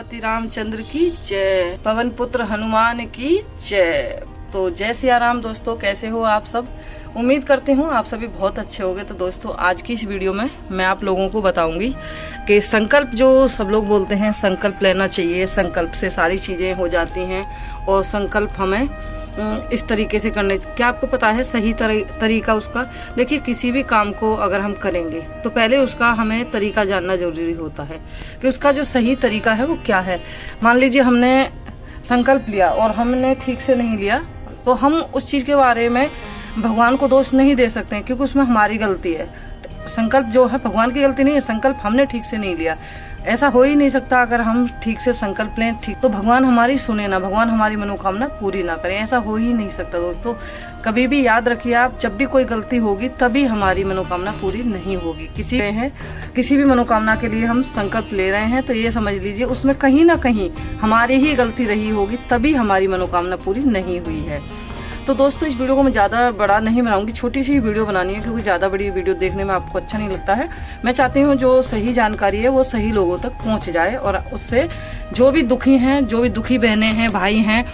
श्री रामचंद्र की जय, पवन पुत्र हनुमान की जय। तो जय सिया राम दोस्तों, कैसे हो आप सब? उम्मीद करती हूँ आप सभी बहुत अच्छे होंगे। तो दोस्तों आज की इस वीडियो में मैं आप लोगों को बताऊंगी कि संकल्प जो सब लोग बोलते हैं, संकल्प लेना चाहिए, संकल्प से सारी चीजें हो जाती हैं और संकल्प हमें इस तरीके से करने। क्या आपको पता है सही तरीका उसका? देखिए, किसी भी काम को अगर हम करेंगे तो पहले उसका हमें तरीका जानना जरूरी होता है कि उसका जो सही तरीका है वो क्या है। मान लीजिए हमने संकल्प लिया और हमने ठीक से नहीं लिया, तो हम उस चीज के बारे में भगवान को दोष नहीं दे सकते हैं, क्योंकि उसमें हमारी गलती है। संकल्प जो है भगवान की गलती नहीं है, संकल्प हमने ठीक से नहीं लिया। ऐसा हो ही नहीं सकता। अगर हम ठीक से संकल्प लें ठीक, तो भगवान हमारी सुने ना, भगवान हमारी मनोकामना पूरी ना करें, ऐसा हो ही नहीं सकता। दोस्तों कभी भी याद रखिए, आप जब भी कोई गलती होगी तभी हमारी मनोकामना पूरी नहीं होगी। किसी भी मनोकामना के लिए हम संकल्प ले रहे हैं तो ये समझ लीजिए उसमें कहीं ना कहीं हमारी ही गलती रही होगी, तभी हमारी मनोकामना पूरी नहीं हुई है। तो दोस्तों इस वीडियो को मैं ज़्यादा बड़ा नहीं बनाऊंगी, छोटी सी वीडियो बनानी है, क्योंकि ज़्यादा बड़ी वीडियो देखने में आपको अच्छा नहीं लगता है। मैं चाहती हूँ जो सही जानकारी है वो सही लोगों तक पहुँच जाए, और उससे जो भी दुखी हैं, जो भी दुखी बहनें हैं, भाई हैं,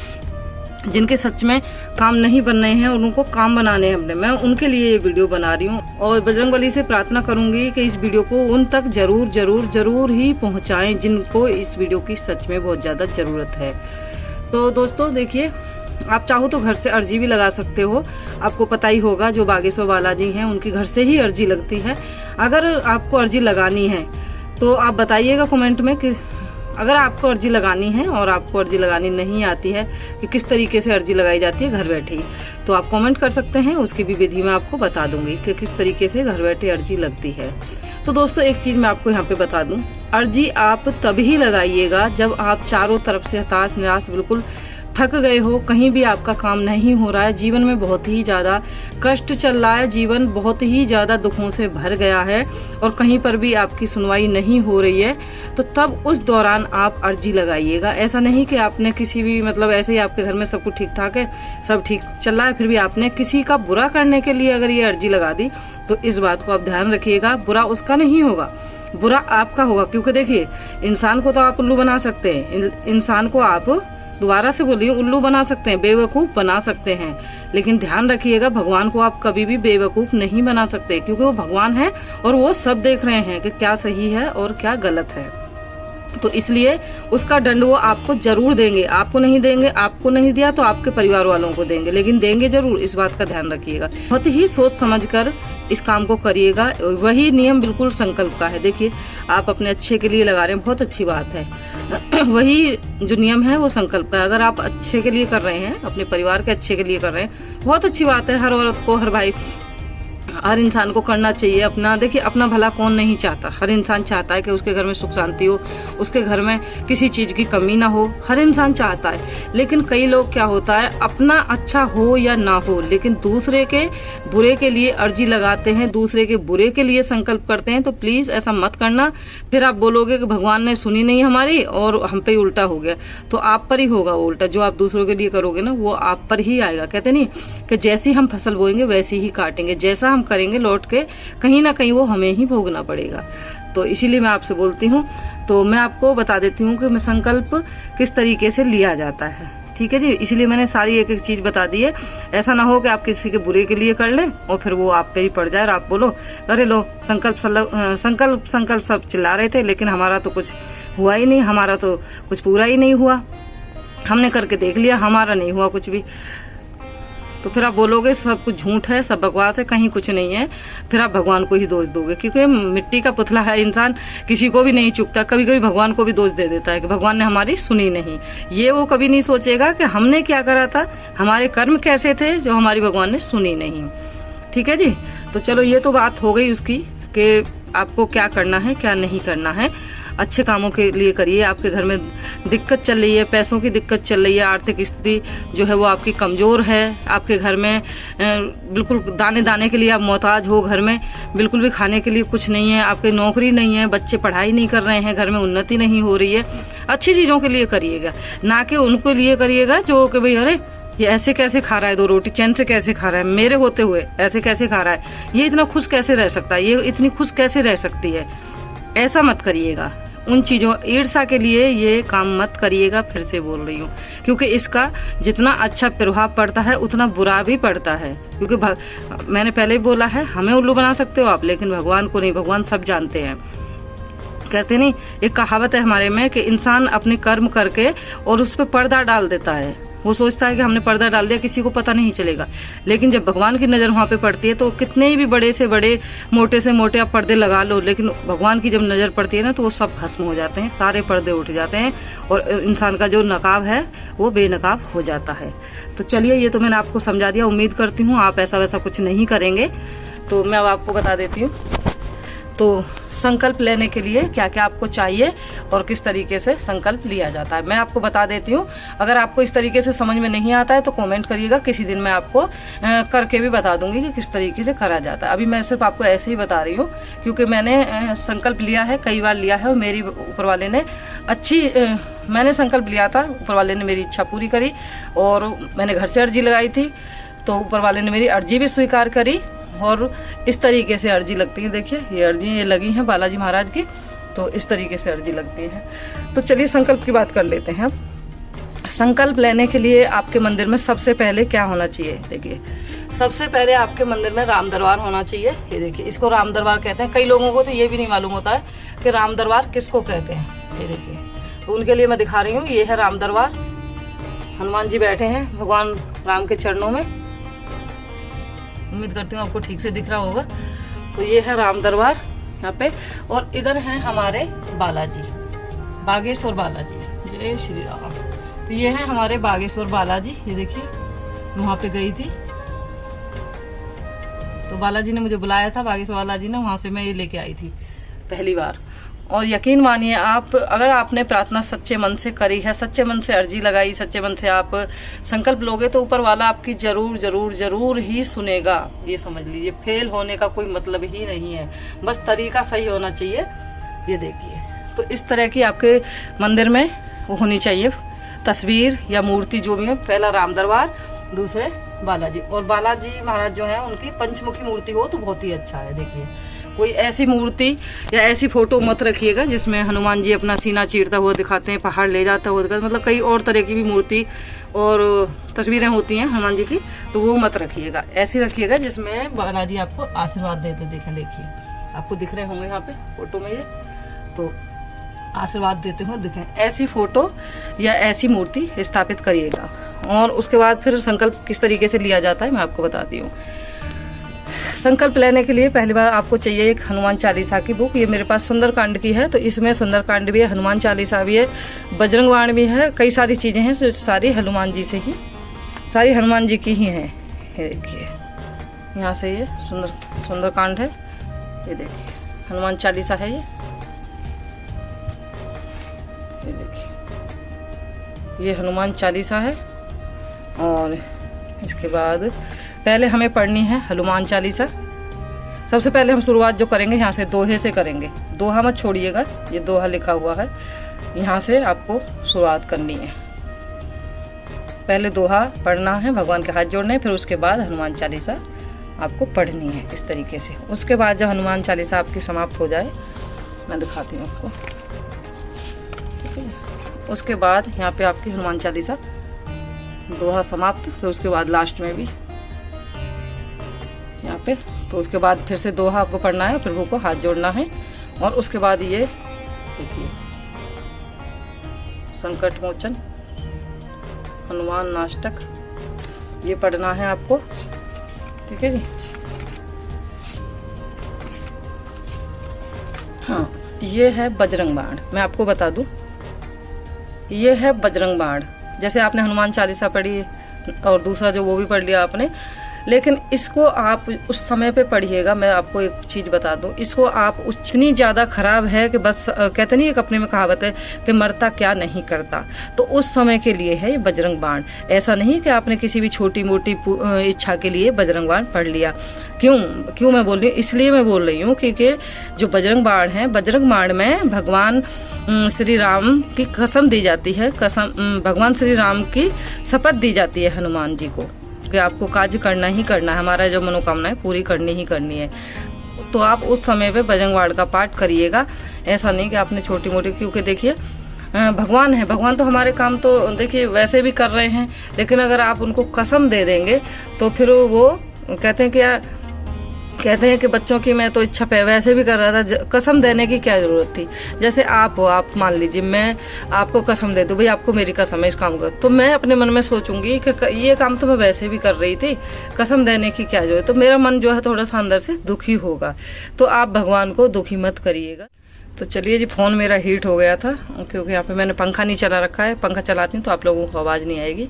जिनके सच में काम नहीं बन रहे हैं और उनको काम बनाने हैं अपने, मैं उनके लिए ये वीडियो बना रही हूँ। और बजरंगबली से प्रार्थना करूंगी कि इस वीडियो को उन तक जरूर जरूर जरूर ही पहुँचाएं जिनको इस वीडियो की सच में बहुत ज़्यादा ज़रूरत है। तो दोस्तों देखिए, आप चाहो तो घर से अर्जी भी लगा सकते हो। आपको पता ही होगा जो बागेश्वर बालाजी हैं उनकी घर से ही अर्जी लगती है। अगर आपको अर्जी लगानी है तो आप बताइएगा कमेंट में कि अगर आपको अर्जी लगानी है और आपको अर्जी लगानी नहीं आती है कि किस तरीके से अर्जी लगाई जाती है घर बैठे ही, तो आप कमेंट कर सकते हैं। उसकी भी विधि मैं आपको बता दूंगी कि किस तरीके से घर बैठे अर्जी लगती है। तो दोस्तों एक चीज मैं आपको यहाँ पे बता दूं, अर्जी आप तभी लगाइएगा जब आप चारों तरफ से हताश निराश बिल्कुल थक गए हो, कहीं भी आपका काम नहीं हो रहा है, जीवन में बहुत ही ज्यादा कष्ट चल रहा है, जीवन बहुत ही ज्यादा दुखों से भर गया है और कहीं पर भी आपकी सुनवाई नहीं हो रही है, तो तब उस दौरान आप अर्जी लगाइएगा। ऐसा नहीं कि आपने किसी भी ऐसे ही आपके घर में सब कुछ ठीक ठाक है, सब ठीक चल रहा है, फिर भी आपने किसी का बुरा करने के लिए अगर ये अर्जी लगा दी, तो इस बात को आप ध्यान रखिएगा, बुरा उसका नहीं होगा, बुरा आपका होगा। क्योंकि देखिए, इंसान को तो आप उल्लू बना सकते हैं, इंसान को आप दोबारा से बोलिए उल्लू बना सकते हैं, बेवकूफ बना सकते हैं, लेकिन ध्यान रखिएगा भगवान को आप कभी भी बेवकूफ नहीं बना सकते, क्योंकि वो भगवान है और वो सब देख रहे हैं कि क्या सही है और क्या गलत है। तो इसलिए उसका दंड वो आपको जरूर देंगे। आपको नहीं देंगे, आपको नहीं दिया तो आपके परिवार वालों को देंगे, लेकिन देंगे जरूर, इस बात का ध्यान रखिएगा। बहुत ही सोच समझकर इस काम को करिएगा। वही नियम बिल्कुल संकल्प का है। देखिए, आप अपने अच्छे के लिए लगा रहे हैं, बहुत अच्छी बात है। वही जो नियम है वो संकल्प का है। अगर आप अच्छे के लिए कर रहे हैं, अपने परिवार के अच्छे के लिए कर रहे हैं, बहुत अच्छी बात है। हर औरत को, हर भाई, हर इंसान को करना चाहिए अपना। देखिए, अपना भला कौन नहीं चाहता? हर इंसान चाहता है कि उसके घर में सुख शांति हो, उसके घर में किसी चीज की कमी ना हो, हर इंसान चाहता है। लेकिन कई लोग क्या होता है, अपना अच्छा हो या ना हो, लेकिन दूसरे के बुरे के लिए अर्जी लगाते हैं, दूसरे के बुरे के लिए संकल्प करते हैं। तो प्लीज ऐसा मत करना। फिर आप बोलोगे कि भगवान ने सुनी नहीं हमारी और हम पे उल्टा हो गया, तो आप पर ही होगा वो उल्टा। जो आप दूसरों के लिए करोगे ना, वो आप पर ही आएगा। कहते नहीं कि जैसी हम फसल बोएंगे वैसी ही काटेंगे, जैसा हम करेंगे लौट के कहीं ना कहीं वो हमें ही भोगना पड़ेगा। तो इसीलिए मैं आपसे बोलती हूँ, तो मैं आपको बता देती हूँ कि मैं संकल्प किस तरीके से लिया जाता है। ठीक है जी, इसीलिए मैंने सारी एक एक चीज बता दी है। ऐसा ना हो कि आप किसी के बुरे के लिए कर लें और फिर वो आप पे ही पड़ जाए और आप बोलो अरे लो संकल्प सब चिल्ला रहे थे, लेकिन हमारा तो कुछ हुआ ही नहीं, हमारा तो कुछ पूरा ही नहीं हुआ, हमने करके देख लिया, हमारा नहीं हुआ कुछ भी। तो फिर आप बोलोगे सब कुछ झूठ है, सब बकवास है, कहीं कुछ नहीं है, फिर आप भगवान को ही दोष दोगे। क्योंकि मिट्टी का पुतला है इंसान, किसी को भी नहीं चुकता। कभी कभी भगवान को भी दोष दे देता है कि भगवान ने हमारी सुनी नहीं। ये वो कभी नहीं सोचेगा कि हमने क्या करा था, हमारे कर्म कैसे थे जो हमारी भगवान ने सुनी नहीं। ठीक है जी, तो चलो ये तो बात हो गई उसकी कि आपको क्या करना है क्या नहीं करना है। अच्छे कामों के लिए करिए। आपके घर में दिक्कत चल रही है, पैसों की दिक्कत चल रही है, आर्थिक स्थिति जो है वो आपकी कमजोर है, आपके घर में बिल्कुल दाने दाने के लिए आप मोहताज हो, घर में बिल्कुल भी खाने के लिए कुछ नहीं है, आपकी नौकरी नहीं है, बच्चे पढ़ाई नहीं कर रहे हैं, घर में उन्नति नहीं हो रही है, अच्छी चीजों के लिए करिएगा, ना कि उनके लिए करिएगा जो कि भाई अरे ये ऐसे कैसे खा रहा है, 2 रोटी चैन से कैसे खा रहा है, मेरे होते हुए ऐसे कैसे खा रहा है, ये इतना खुश कैसे रह सकता है, ये इतनी खुश कैसे रह सकती है। ऐसा मत करिएगा। उन चीजों ईर्ष्या के लिए ये काम मत करिएगा, फिर से बोल रही हूँ, क्योंकि इसका जितना अच्छा प्रभाव पड़ता है उतना बुरा भी पड़ता है। क्योंकि मैंने पहले ही बोला है, हमें उल्लू बना सकते हो आप, लेकिन भगवान को नहीं, भगवान सब जानते हैं। कहते नहीं, एक कहावत है हमारे में कि इंसान अपने कर्म करके और उस पर पर्दा डाल देता है। वो सोचता है कि हमने पर्दा डाल दिया, किसी को पता नहीं चलेगा, लेकिन जब भगवान की नजर वहां पे पड़ती है तो कितने भी बड़े से बड़े, मोटे से मोटे आप पर्दे लगा लो, लेकिन भगवान की जब नजर पड़ती है ना तो वो सब भस्म हो जाते हैं, सारे पर्दे उठ जाते हैं और इंसान का जो नकाब है वो बेनकाब हो जाता है। तो चलिए, ये तो मैंने आपको समझा दिया। उम्मीद करती हूँ आप ऐसा वैसा कुछ नहीं करेंगे। तो मैं अब आपको बता देती हूँ, तो संकल्प लेने के लिए क्या क्या आपको चाहिए और किस तरीके से संकल्प लिया जाता है मैं आपको बता देती हूँ। अगर आपको इस तरीके से समझ में नहीं आता है तो कमेंट करिएगा, किसी दिन मैं आपको करके भी बता दूंगी कि किस तरीके से करा जाता है। अभी मैं सिर्फ आपको ऐसे ही बता रही हूँ क्योंकि मैंने संकल्प लिया है, कई बार लिया है और मेरी ऊपर वाले ने मैंने संकल्प लिया था, ऊपर वाले ने मेरी इच्छा पूरी करी और मैंने घर से अर्जी लगाई थी तो ऊपर वाले ने मेरी अर्जी भी स्वीकार करी। और इस तरीके से अर्जी लगती है, देखिए ये अर्जी ये लगी है बालाजी महाराज की, तो इस तरीके से अर्जी लगती है। तो चलिए संकल्प की बात कर लेते हैं। अब संकल्प लेने के लिए आपके मंदिर में सबसे पहले क्या होना चाहिए, देखिए सबसे पहले आपके मंदिर में राम दरबार होना चाहिए। ये देखिए, इसको राम दरबार कहते हैं। कई लोगों को तो ये भी नहीं मालूम होता है कि राम दरबार किसको कहते हैं। ये देखिए, तो उनके लिए मैं दिखा रही हूँ, ये है राम दरबार। हनुमान जी बैठे हैं भगवान राम के चरणों में, उम्मीद करती हूँ आपको ठीक से दिख रहा होगा। तो ये है राम दरबार यहाँ पे, और इधर हैं हमारे बालाजी, बागेश्वर बालाजी, जय श्री राम। तो ये है हमारे बागेश्वर बालाजी। ये देखिए, वहां पे गई थी तो बालाजी ने मुझे बुलाया था, बागेश्वर बालाजी ने, वहां से मैं ये लेके आई थी पहली बार। और यकीन मानिए आप, अगर आपने प्रार्थना सच्चे मन से करी है, सच्चे मन से अर्जी लगाई, सच्चे मन से आप संकल्प लोगे तो ऊपर वाला आपकी जरूर जरूर जरूर ही सुनेगा। ये समझ लीजिए, फेल होने का कोई मतलब ही नहीं है, बस तरीका सही होना चाहिए। ये देखिए, तो इस तरह की आपके मंदिर में वो होनी चाहिए तस्वीर या मूर्ति, जो भी है। पहला राम दरबार, दूसरे बालाजी। और बालाजी महाराज जो है उनकी पंचमुखी मूर्ति हो तो बहुत ही अच्छा है। देखिए, कोई ऐसी मूर्ति या ऐसी फोटो मत रखिएगा जिसमें हनुमान जी अपना सीना चीरता हुआ दिखाते हैं, पहाड़ ले जाता हुआ दिखाते हैं, मतलब कई और तरह की भी मूर्ति और तस्वीरें होती हैं हनुमान जी की, तो वो मत रखिएगा। ऐसी रखिएगा जिसमें बालाजी आपको आशीर्वाद देते दिखें। देखिए, आपको दिख रहे होंगे यहाँ पे फोटो में, ये तो आशीर्वाद देते हुए दिखें, ऐसी फोटो या ऐसी मूर्ति स्थापित करिएगा। और उसके बाद फिर संकल्प किस तरीके से लिया जाता है मैं आपको बताती हूँ। संकल्प लेने के लिए पहली बार आपको चाहिए एक हनुमान चालीसा की बुक। ये मेरे पास सुंदरकांड की है, तो इसमें सुंदरकांड भी है, हनुमान चालीसा भी है, बजरंग बाण भी है, कई सारी चीजें हैं, सारी हनुमान जी से ही, सारी हनुमान जी की ही हैं। ये देखिए, यहाँ से ये सुंदरकांड है, ये देखिए हनुमान चालीसा है, ये देखिए, ये हनुमान चालीसा है। और इसके बाद पहले हमें पढ़नी है हनुमान चालीसा। सबसे पहले हम शुरुआत जो करेंगे यहाँ से दोहे से करेंगे, दोहा मत छोड़िएगा, ये दोहा लिखा हुआ है, यहाँ से आपको शुरुआत करनी है। पहले दोहा पढ़ना है, भगवान के हाथ जोड़ने, फिर उसके बाद हनुमान चालीसा आपको पढ़नी है इस तरीके से। उसके बाद जब हनुमान चालीसा आपकी समाप्त हो जाए, मैं दिखाती हूँ आपको, ठीक है। उसके बाद यहाँ पे आपकी हनुमान चालीसा दोहा समाप्त, फिर उसके बाद लास्ट में भी यहाँ पे, तो उसके बाद फिर से दोहा आपको पढ़ना है, प्रभु को हाथ जोड़ना है, और उसके बाद ये देखिए संकट मोचन हनुमान नाष्टक, ये पढ़ना है आपको, ठीक है जी। हाँ, ये है बजरंग बाण, मैं आपको बता दूं, ये है बजरंग बाण। जैसे आपने हनुमान चालीसा पढ़ी और दूसरा जो वो भी पढ़ लिया आपने, लेकिन इसको आप उस समय पे पढ़िएगा। मैं आपको एक चीज बता दूं, इसको आप इतनी ज्यादा खराब है कि बस कहते नहीं, एक अपने में कहावत है कि मरता क्या नहीं करता, तो उस समय के लिए है ये बजरंग बाण। ऐसा नहीं कि आपने किसी भी छोटी मोटी इच्छा के लिए बजरंग बाण पढ़ लिया। क्यों मैं बोल रही हूँ, इसलिए मैं बोल रही हूँ क्योंकि जो बजरंग बाण है, बजरंग बाण में भगवान श्री राम की कसम दी जाती है, भगवान श्री राम की शपथ दी जाती है हनुमान जी को कि आपको कार्य करना ही करना है, हमारा जो मनोकामना है पूरी करनी ही करनी है। तो आप उस समय पे बजरंग बाण का पाठ करिएगा। ऐसा नहीं कि आपने छोटी मोटी, क्योंकि देखिए भगवान है, भगवान तो हमारे काम तो देखिए वैसे भी कर रहे हैं, लेकिन अगर आप उनको कसम दे देंगे तो फिर वो कहते हैं कि बच्चों की मैं तो इच्छा पे वैसे भी कर रहा था, कसम देने की क्या जरूरत थी। जैसे आप हो, आप मान लीजिए मैं आपको कसम दे दूं, भाई आपको मेरी कसम है इस काम का, तो मैं अपने मन में सोचूंगी कि ये काम तो मैं वैसे भी कर रही थी, कसम देने की क्या जरूरत, तो मेरा मन जो है थोड़ा सा अंदर से दुखी होगा। तो आप भगवान को दुखी मत करिएगा। तो चलिए जी, फोन मेरा हीट हो गया था क्योंकि यहाँ पे मैंने पंखा नहीं चला रखा है, पंखा चलाती हूँ तो आप लोगों को आवाज नहीं आएगी।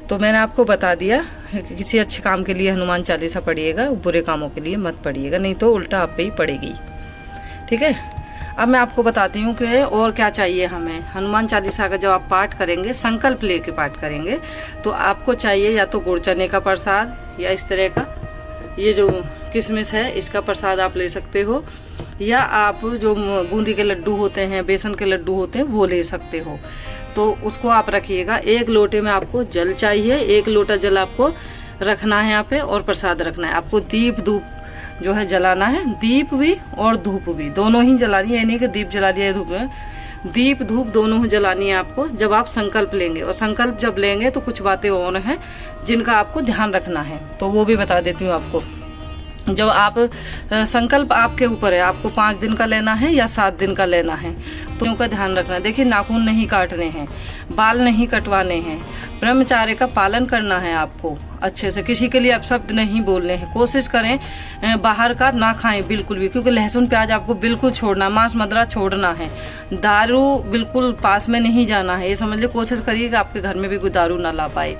तो मैंने आपको बता दिया कि किसी अच्छे काम के लिए हनुमान चालीसा पढ़िएगा, बुरे कामों के लिए मत पढ़िएगा, नहीं तो उल्टा आप पे ही पड़ेगी। ठीक है, अब मैं आपको बताती हूँ कि और क्या चाहिए हमें। हनुमान चालीसा का जब आप पाठ करेंगे, संकल्प लेके पाठ करेंगे, तो आपको चाहिए या तो गुड़ चने का प्रसाद, या इस तरह का ये जो किशमिश है इसका प्रसाद आप ले सकते हो, या आप जो बूंदी के लड्डू होते हैं, बेसन के लड्डू होते हैं, वो ले सकते हो। तो उसको आप रखिएगा। एक लोटे में आपको जल चाहिए, 1 लोटा जल आपको रखना है यहाँ पे, और प्रसाद रखना है। आपको दीप धूप जो है जलाना है, दीप भी और धूप भी दोनों ही जलानी है, नहीं कि दीप जला दिया धूप में, दीप धूप दोनों ही जलानी है आपको जब आप संकल्प लेंगे। और संकल्प जब लेंगे तो कुछ बातें और हैं जिनका आपको ध्यान रखना है, तो वो भी बता देती हूँ आपको। जब आप संकल्प आपके ऊपर है, आपको 5 दिन का लेना है या 7 दिन का लेना है, तो उनका ध्यान रखना है। देखिए, नाखून नहीं काटने हैं, बाल नहीं कटवाने हैं, ब्रह्मचार्य का पालन करना है आपको अच्छे से, किसी के लिए अपशब्द नहीं बोलने हैं। कोशिश करें बाहर का ना खाएं बिल्कुल भी, क्योंकि लहसुन प्याज आपको बिल्कुल छोड़ना, मांस मदिरा छोड़ना है, दारू बिल्कुल पास में नहीं जाना है। ये समझ लीजिए, कोशिश करिए कि आपके घर में भी कोई दारू ना ला पाए।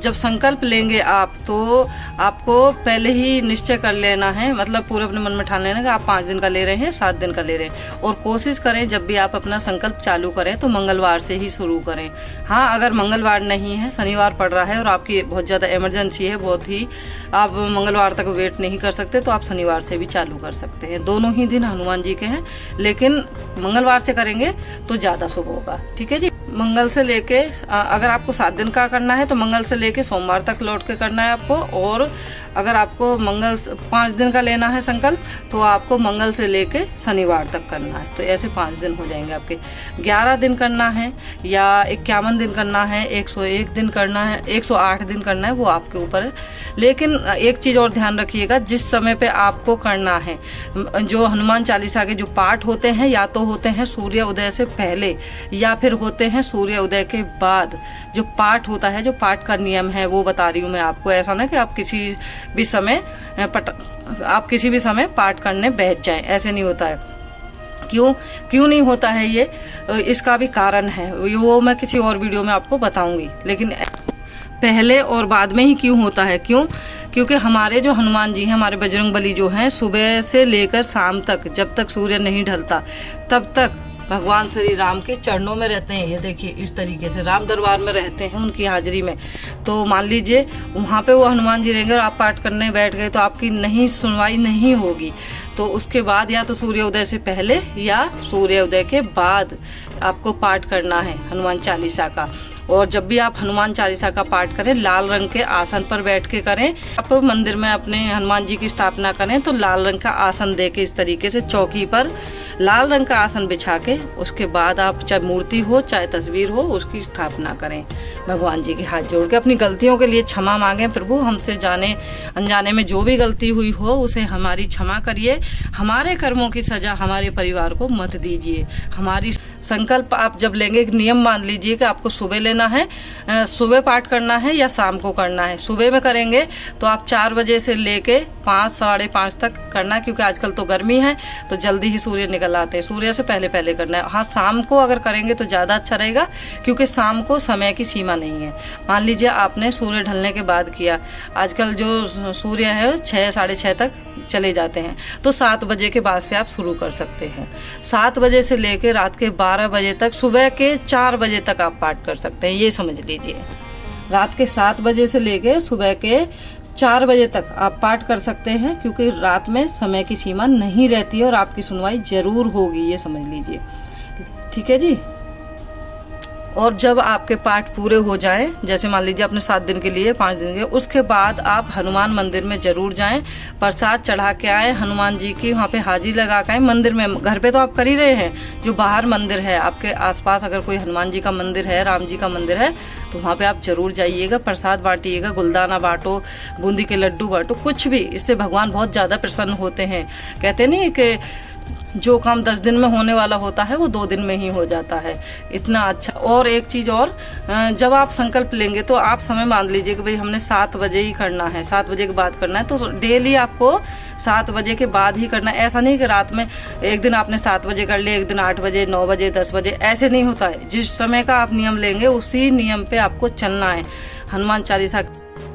जब संकल्प लेंगे आप, तो आपको पहले ही निश्चय कर लेना है, मतलब पूरे अपने मन में ठान लेना कि आप 5 दिन का ले रहे हैं, 7 दिन का ले रहे हैं। और कोशिश करें जब भी आप अपना संकल्प चालू करें तो मंगलवार से ही शुरू करें। हाँ, अगर मंगलवार नहीं है, शनिवार पड़ रहा है और आपकी बहुत ज्यादा इमरजेंसी है, बहुत ही आप मंगलवार तक वेट नहीं कर सकते, तो आप शनिवार से भी चालू कर सकते हैं। दोनों ही दिन हनुमान जी के हैं, लेकिन मंगलवार से करेंगे तो ज्यादा शुभ होगा। ठीक है जी। मंगल से लेके, अगर आपको 7 दिन का करना है तो मंगल से लेके सोमवार तक लौट के करना है आपको। और अगर आपको 5 दिन का लेना है संकल्प, तो आपको मंगल से लेके शनिवार तक करना है। तो ऐसे 5 दिन हो जाएंगे आपके। 11 दिन करना है या 51 दिन करना है, 101 दिन करना है, 108 दिन करना है, वो आपके ऊपर है। लेकिन एक चीज और ध्यान रखिएगा, जिस समय पे आपको करना है, जो हनुमान चालीसा के जो पाठ होते हैं, या तो होते हैं सूर्य उदय से पहले या फिर होते हैं सूर्य उदय के बाद। जो पाठ होता है, जो पाठ का नियम है, वो बता रही हूँ मैं आपको। ऐसा ना कि आप किसी भी समय पाठ करने बैठ जाएं, ऐसे नहीं होता है। क्यों नहीं होता है ये, इसका भी कारण है, वो मैं किसी और वीडियो में आपको बताऊंगी। लेकिन पहले और बाद में ही क्यों होता है, क्योंकि हमारे जो हनुमान जी हैं, हमारे बजरंगबली जो हैं, सुबह से लेकर शाम तक, जब तक सूर्य नहीं ढलता, तब तक भगवान श्री राम के चरणों में रहते हैं। ये देखिए, इस तरीके से राम दरबार में रहते हैं, उनकी हाजिरी में। तो मान लीजिए वहां पे वो हनुमान जी रहेंगे और आप पाठ करने बैठ गए, तो आपकी नहीं सुनवाई नहीं होगी। तो उसके बाद या तो सूर्योदय से पहले या सूर्योदय के बाद आपको पाठ करना है हनुमान चालीसा का। और जब भी आप हनुमान चालीसा का पाठ करें, लाल रंग के आसन पर बैठ के करें। आप मंदिर में अपने हनुमान जी की स्थापना करें तो लाल रंग का आसन दे के, इस तरीके से चौकी पर लाल रंग का आसन बिछा के, उसके बाद आप चाहे मूर्ति हो चाहे तस्वीर हो, उसकी स्थापना करें। भगवान जी के हाथ जोड़ के अपनी गलतियों के लिए क्षमा मांगे। प्रभु, हमसे जाने अनजाने में जो भी गलती हुई हो उसे हमारी क्षमा करिए। हमारे कर्मों की सजा हमारे परिवार को मत दीजिए। हमारी संकल्प आप जब लेंगे, एक नियम मान लीजिए कि आपको सुबह लेना है, सुबह पाठ करना है या शाम को करना है। सुबह में करेंगे तो आप 4 बजे से लेके 5, 5:30 तक करना है, क्योंकि आजकल तो गर्मी है तो जल्दी ही सूर्य निकल आते हैं। सूर्य से पहले करना है। हाँ, शाम को अगर करेंगे तो ज्यादा अच्छा रहेगा, क्योंकि शाम को समय की सीमा नहीं है। मान लीजिए आपने सूर्य ढलने के बाद किया, आजकल जो सूर्य है 6, 6:30 तक चले जाते हैं, तो 7 बजे के बाद से आप शुरू कर सकते हैं। 7 बजे से लेके रात के 12 बजे तक, सुबह के 4 बजे तक आप पाठ कर सकते हैं। ये समझ लीजिए, रात के 7 बजे से लेके सुबह के 4 बजे तक आप पाठ कर सकते हैं, क्योंकि रात में समय की सीमा नहीं रहती है और आपकी सुनवाई जरूर होगी, ये समझ लीजिए। ठीक है जी। और जब आपके पाठ पूरे हो जाएं, जैसे मान लीजिए आपने 7 दिन के लिए 5 दिन के, उसके बाद आप हनुमान मंदिर में जरूर जाएं, प्रसाद चढ़ा के आए, हनुमान जी की वहाँ पे हाजिरी लगा के आए मंदिर में। घर पे तो आप कर ही रहे हैं, जो बाहर मंदिर है आपके आसपास, अगर कोई हनुमान जी का मंदिर है, राम जी का मंदिर है, तो वहाँ पे आप जरूर जाइएगा, प्रसाद बांटिएगा, गुलदाना बांटो, बूंदी के लड्डू बांटो, कुछ भी। इससे भगवान बहुत ज्यादा प्रसन्न होते हैं। कहते नहीं कि जो काम 10 दिन में होने वाला होता है वो 2 दिन में ही हो जाता है, इतना अच्छा। और एक चीज और, जब आप संकल्प लेंगे तो आप समय मान लीजिए कि भाई हमने 7 बजे ही करना है, 7 बजे के बाद करना है, तो डेली आपको 7 बजे के बाद ही करना है। ऐसा नहीं कि रात में एक दिन आपने 7 बजे कर लिया, एक दिन 8 बजे, 9 बजे, 10 बजे, ऐसे नहीं होता है। जिस समय का आप नियम लेंगे उसी नियम पे आपको चलना है। हनुमान चालीसा।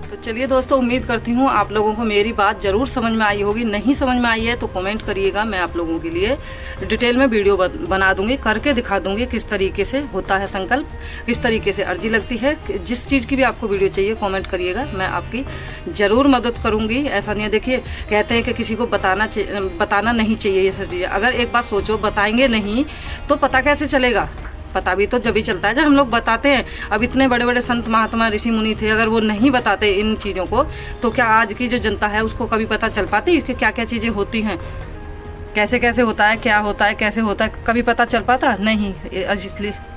तो चलिए दोस्तों, उम्मीद करती हूँ आप लोगों को मेरी बात जरूर समझ में आई होगी। नहीं समझ में आई है तो कमेंट करिएगा, मैं आप लोगों के लिए डिटेल में वीडियो बना दूंगी, करके दिखा दूंगी किस तरीके से होता है संकल्प, किस तरीके से अर्जी लगती है। जिस चीज की भी आपको वीडियो चाहिए कमेंट करिएगा, मैं आपकी जरूर मदद करूंगी। ऐसा नहीं है, देखिए कहते हैं कि किसी को बताना नहीं चाहिए ये सब चीजें। अगर एक बात सोचो, बताएंगे नहीं तो पता कैसे चलेगा? पता भी तो जब ही चलता है जब हम लोग बताते हैं। अब इतने बड़े बड़े संत महात्मा ऋषि मुनि थे, अगर वो नहीं बताते इन चीजों को तो क्या आज की जो जनता है उसको कभी पता चल पाती कि क्या क्या चीजें होती हैं, कैसे कैसे होता है, क्या होता है, कैसे होता है, कभी पता चल पाता नहीं।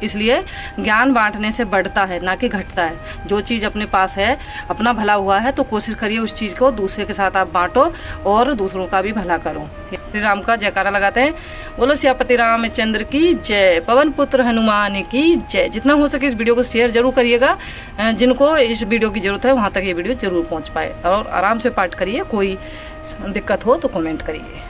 इसलिए ज्ञान बांटने से बढ़ता है, ना कि घटता है। जो चीज अपने पास है, अपना भला हुआ है, तो कोशिश करिए उस चीज को दूसरे के साथ आप बांटो और दूसरों का भी भला करो। श्री राम का जयकारा लगाते हैं। बोलो सियापति रामचंद्र की जय, पवन पुत्र हनुमान की जय। जितना हो सके इस वीडियो को शेयर जरूर करिएगा, जिनको इस वीडियो की जरूरत है वहां तक ये वीडियो जरूर पहुंच पाए। और आराम से पाठ करिए, कोई दिक्कत हो तो कमेंट करिए।